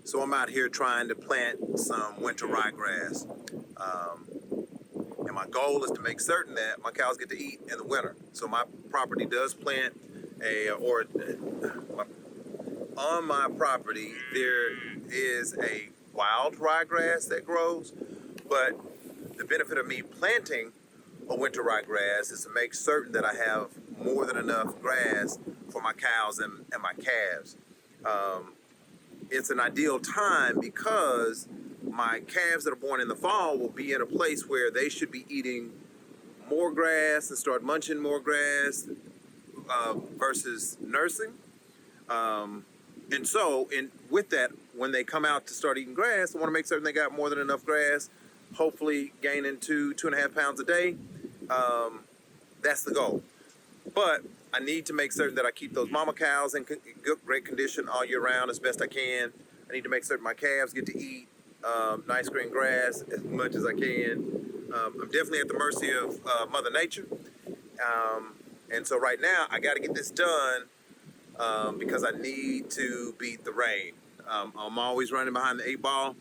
So I'm out here trying to plant some winter ryegrass. And my goal is to make certain that my cows get to eat in the winter. So my property does plant on my property, there is a wild ryegrass that grows, but the benefit of me planting a winter ryegrass is to make certain that I have more than enough grass for my cows and my calves. It's an ideal time because my calves that are born in the fall will be in a place where they should be eating more grass and start munching more grass versus nursing. And so, with that, when they come out to start eating grass, I want to make certain they got more than enough grass, hopefully gaining 2.5 pounds a day. That's the goal. But I need to make certain that I keep those mama cows in great condition all year round as best I can. I need to make certain my calves get to eat nice green grass as much as I can. I'm definitely at the mercy of Mother Nature. And so right now, I got to get this done because I need to beat the rain. I'm always running behind the 8 ball,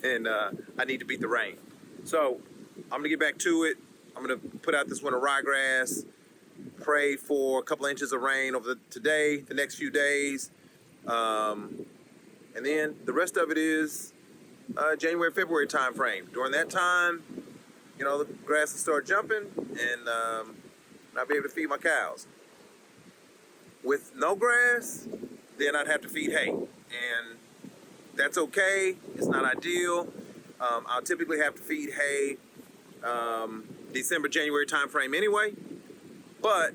and I need to beat the rain. So I'm gonna get back to it. I'm gonna put out this winter ryegrass, pray for a couple of inches of rain over today, the next few days, and then the rest of it is January, February time frame. During that time, the grass will start jumping, and I'll be able to feed my cows. With no grass, then I'd have to feed hay, and that's okay. It's not ideal. I'll typically have to feed hay December, January time frame anyway. But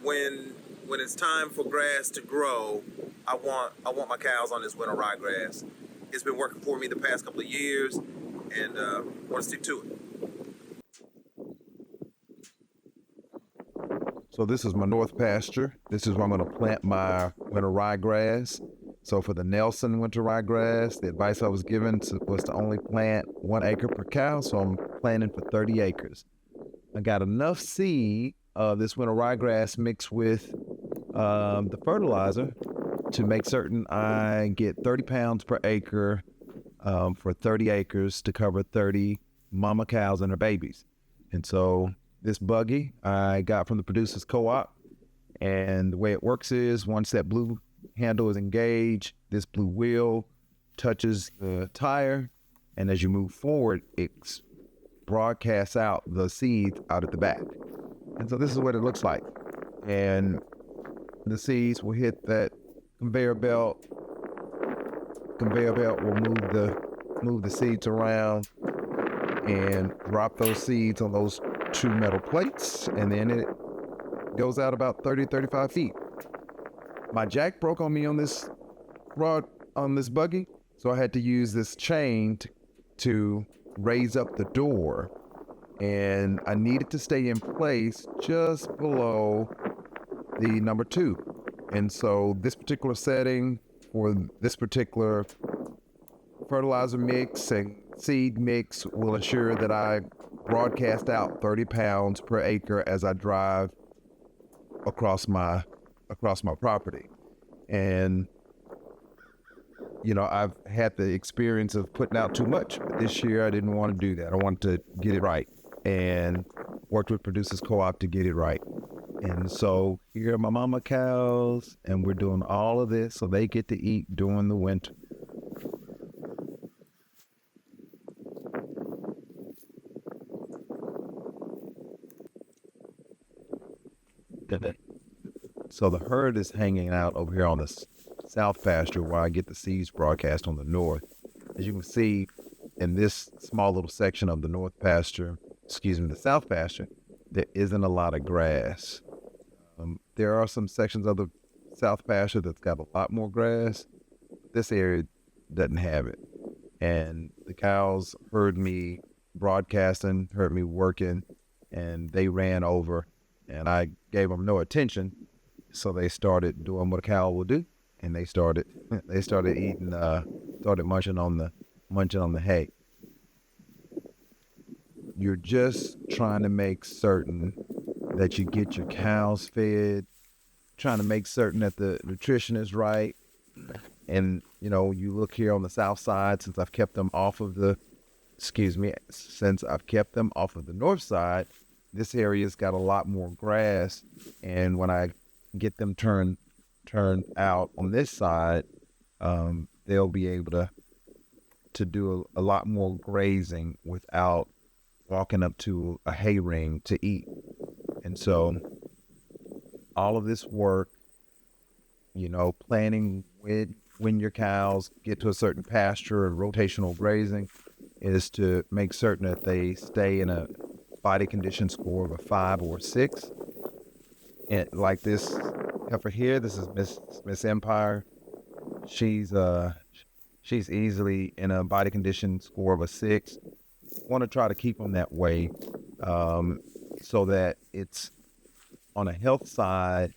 when it's time for grass to grow, I want my cows on this winter ryegrass. It's been working for me the past couple of years, and want to stick to it. So this is my north pasture. This is where I'm going to plant my winter ryegrass. So for the Nelson winter ryegrass, the advice I was given was to only plant 1 acre per cow. So I'm planting for 30 acres. I got enough seed of this winter ryegrass mixed with the fertilizer to make certain I get 30 pounds per acre for 30 acres to cover 30 mama cows and their babies. And so this buggy I got from the Producers Co-op, and the way it works is once that blue handle is engaged, this blue wheel touches the tire, and as you move forward, it broadcasts out the seeds out at the back. And so this is what it looks like. And the seeds will hit that conveyor belt. Conveyor belt will move the seeds around and drop those seeds on those 2 metal plates, and then it goes out about 35 feet. My jack broke on me on this buggy, so I had to use this chain to raise up the door, and I needed to stay in place just below the number 2. And so this particular setting for this particular fertilizer mix and seed mix will ensure that I broadcast out 30 pounds per acre as I drive across my property. And I've had the experience of putting out too much, but this year I didn't want to do that. I wanted to get it right, and worked with Producers Co-op to get it right. And so here are my mama cows, and we're doing all of this so they get to eat during the winter. So the herd is hanging out over here on the south pasture where I get the seeds broadcast on the north. As you can see in this small little section of the the south pasture, there isn't a lot of grass. There are some sections of the south pasture that's got a lot more grass. This area doesn't have it. And the cows heard me broadcasting, heard me working, and they ran over, and I gave them no attention. So they started doing what a cow will do, and they started eating, started munching on the hay. You're just trying to make certain that you get your cows fed, trying to make certain that the nutrition is right, And, you know, you look here on the south side, since I've kept them off of the north side, this area's got a lot more grass. And when I get them turned out on this side, they'll be able to do a lot more grazing without walking up to a hay ring to eat. And so all of this work, you know, planning when your cows get to a certain pasture and rotational grazing, is to make certain that they stay in a body condition score of a 5 or 6. And like this heifer here, this is Miss Empire. She's easily in a body condition score of a 6. Want to try to keep them that way, so that it's on a health side.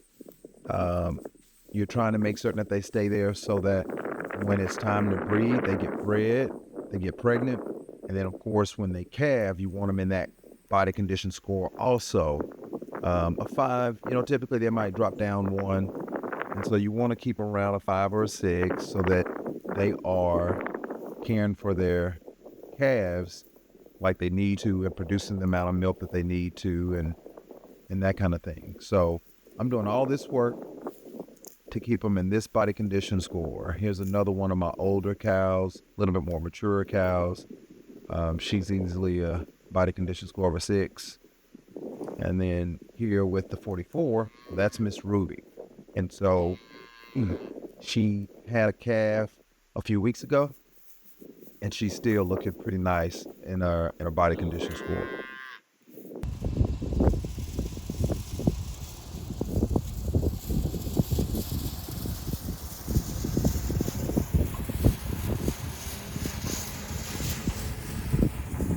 You're trying to make certain that they stay there so that when it's time to breed, they get bred, they get pregnant. And then, of course, when they calve, you want them in that body condition score also. A 5, you know, typically they might drop down 1. And so you want to keep them around a 5 or a 6 so that they are caring for their calves like they need to and producing the amount of milk that they need to and that kind of thing. So I'm doing all this work to keep them in this body condition score. Here's another one of my older cows, a little bit more mature cows. She's easily a body condition score of a 6. And then here with the 44, that's Miss Ruby. And so she had a calf a few weeks ago, and she's still looking pretty nice in her body condition score.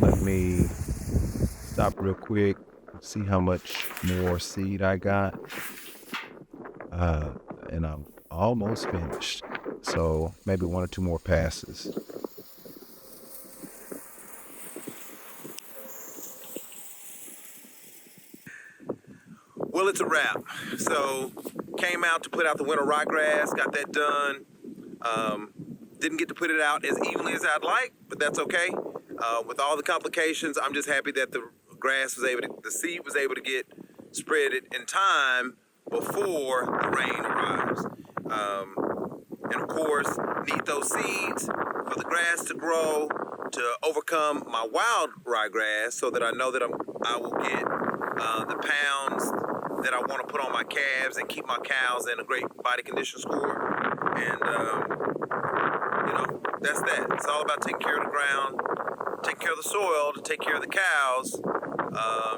Let me stop real quick, see how much more seed I got. And I'm almost finished. So maybe 1 or 2 more passes. Well, it's a wrap. So came out to put out the winter ryegrass, got that done. Didn't get to put it out as evenly as I'd like, but that's okay. With all the complications, I'm just happy that the seed was able to get spread in time before the rain arrives. And of course, need those seeds for the grass to grow, to overcome my wild ryegrass, so that I know that I will get the pounds that I want to put on my calves and keep my cows in a great body condition score. And you know, that's that. It's all about taking care of the ground, taking care of the soil, to take care of the cows,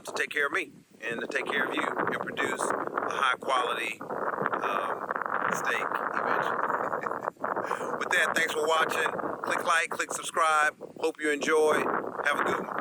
to take care of me, and to take care of you, and produce a high quality steak eventually. With that, thanks for watching. Click like, click subscribe. Hope you enjoyed. Have a good one.